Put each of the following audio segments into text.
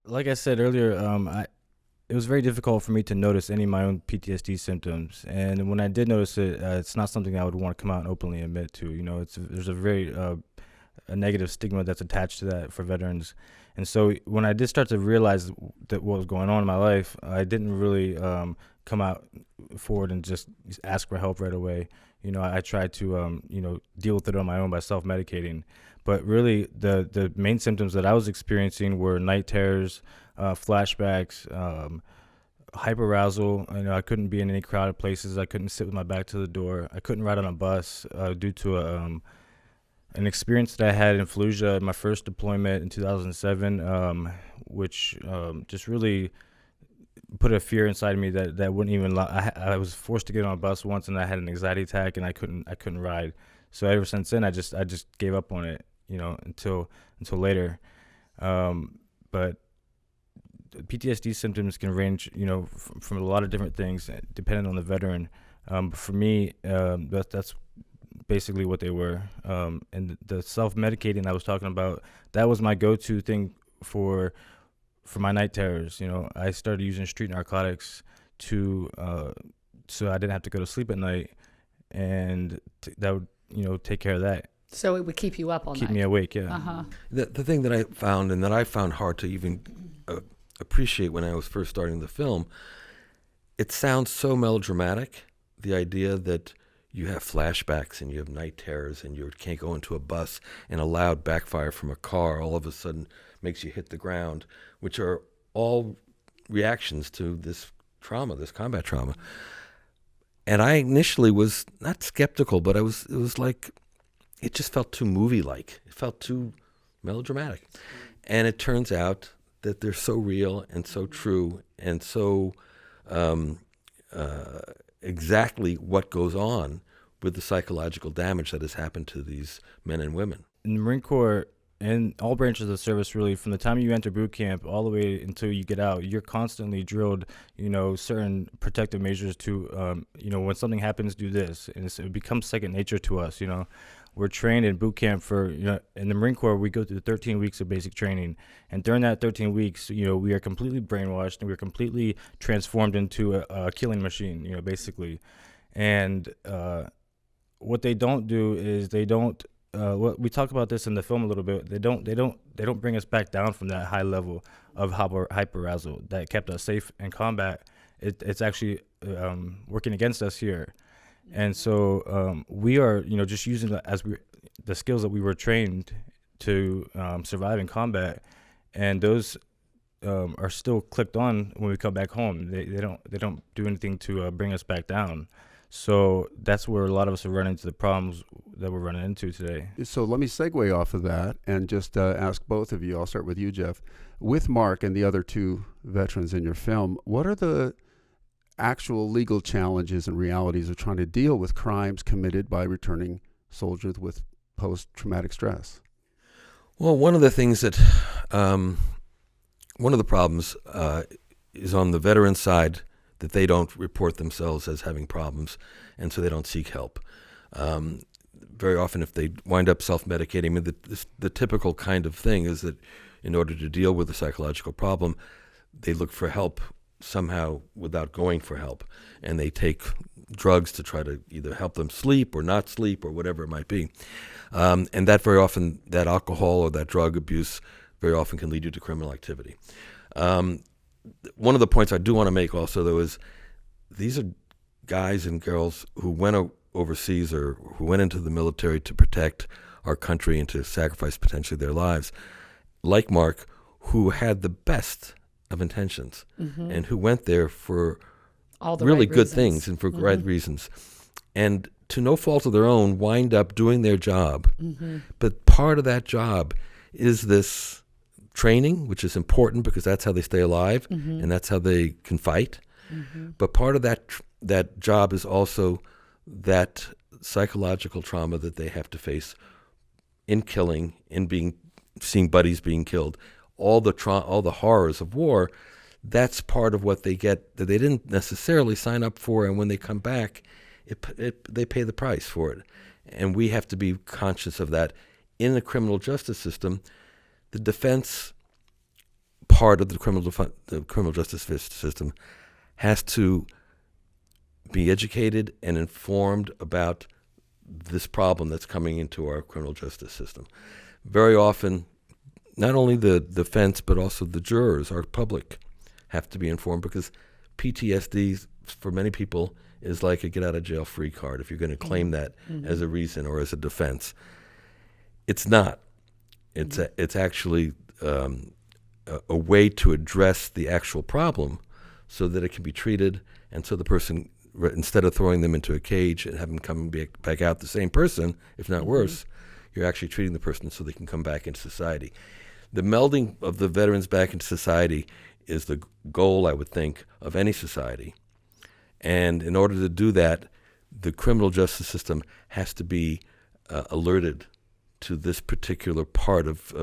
like I said earlier, it was very difficult for me to notice any of my own PTSD symptoms, and when I did notice it, it's not something I would want to come out and openly admit to. There's a very a negative stigma that's attached to that for veterans, and so when I did start to realize that what was going on in my life, I didn't really come out forward and just ask for help right away. I tried to deal with it on my own by self-medicating, but really the main symptoms that I was experiencing were night terrors, flashbacks, hyperarousal. I couldn't be in any crowded places. I couldn't sit with my back to the door. I couldn't ride on a bus due to an experience that I had in Fallujah, my first deployment in 2007, which just really put a fear inside me that wouldn't even allow. I was forced to get on a bus once, and I had an anxiety attack, and I couldn't ride. So ever since then, I just gave up on it. Until later. But PTSD symptoms can range, from a lot of different things, depending on the veteran. But for me, that's basically what they were. And the self-medicating I was talking about, that was my go-to thing for my night terrors. I started using street narcotics to so I didn't have to go to sleep at night, and that would take care of that. So it would keep you up all Keep night. me awake, yeah. Uh-huh. The thing that I found, and that I found hard to even appreciate when I was first starting the film, it sounds so melodramatic, the idea that you have flashbacks and you have night terrors and you can't go into a bus, and a loud backfire from a car all of a sudden makes you hit the ground, which are all reactions to this trauma, this combat trauma. And I initially was not skeptical, but it was like, it just felt too movie-like. It felt too melodramatic. And it turns out that they're so real and so true and so exactly what goes on with the psychological damage that has happened to these men and women. In the Marine Corps, and all branches of the service, really, from the time you enter boot camp all the way until you get out, you're constantly drilled, certain protective measures to, when something happens, do this. And it becomes second nature to us. We're trained in boot camp for, in the Marine Corps, we go through 13 weeks of basic training. And during that 13 weeks, we are completely brainwashed, and we're completely transformed into a killing machine, basically. And what they don't do is they don't, we talk about this in the film a little bit. They don't bring us back down from that high level of hyperarousal that kept us safe in combat. It's actually working against us here, and so we are just using the skills that we were trained to survive in combat, and those are still clicked on when we come back home. They don't do anything to bring us back down. So that's where a lot of us are running into the problems that we're running into today. So let me segue off of that and just ask both of you. I'll start with you, Jeff. With Mark and the other two veterans in your film, what are the actual legal challenges and realities of trying to deal with crimes committed by returning soldiers with post-traumatic stress? Well, one of the things that, one of the problems is on the veteran side, that they don't report themselves as having problems, and so they don't seek help. Very often, if they wind up self-medicating, the typical kind of thing is that in order to deal with a psychological problem, they look for help somehow without going for help, and they take drugs to try to either help them sleep or not sleep or whatever it might be. And that very often, that alcohol or that drug abuse very often can lead you to criminal activity. One of the points I do want to make also, though, is these are guys and girls who went overseas or who went into the military to protect our country and to sacrifice potentially their lives, like Mark, who had the best of intentions and who went there for All the really right good reasons. things and for right reasons. And to no fault of their own, wind up doing their job. But part of that job is this training, which is important because that's how they stay alive and that's how they can fight. But part of that job is also that psychological trauma that they have to face in killing, in seeing buddies being killed, all the horrors of war. That's part of what they get that they didn't necessarily sign up for, and when they come back, they pay the price for it. And we have to be conscious of that. In the criminal justice system, the defense part of the criminal justice system has to be educated and informed about this problem that's coming into our criminal justice system. Very often, not only the defense, but also the jurors, our public, have to be informed, because PTSD, for many people, is like a get-out-of-jail-free card if you're going to claim that as a reason or as a defense. It's not. It's actually a way to address the actual problem so that it can be treated, and so the person, instead of throwing them into a cage and having them come back out the same person, if not worse, you're actually treating the person so they can come back into society. The melding of the veterans back into society is the goal, I would think, of any society. And in order to do that, the criminal justice system has to be alerted to this particular part of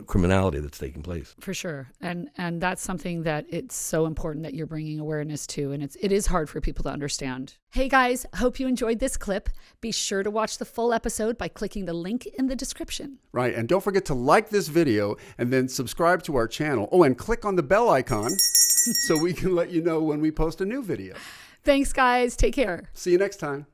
criminality that's taking place. For sure. And that's something that it's so important that you're bringing awareness to. And it is hard for people to understand. Hey guys, hope you enjoyed this clip. Be sure to watch the full episode by clicking the link in the description. Right. And don't forget to like this video and then subscribe to our channel. Oh, and click on the bell icon so we can let you know when we post a new video. Thanks, guys. Take care. See you next time.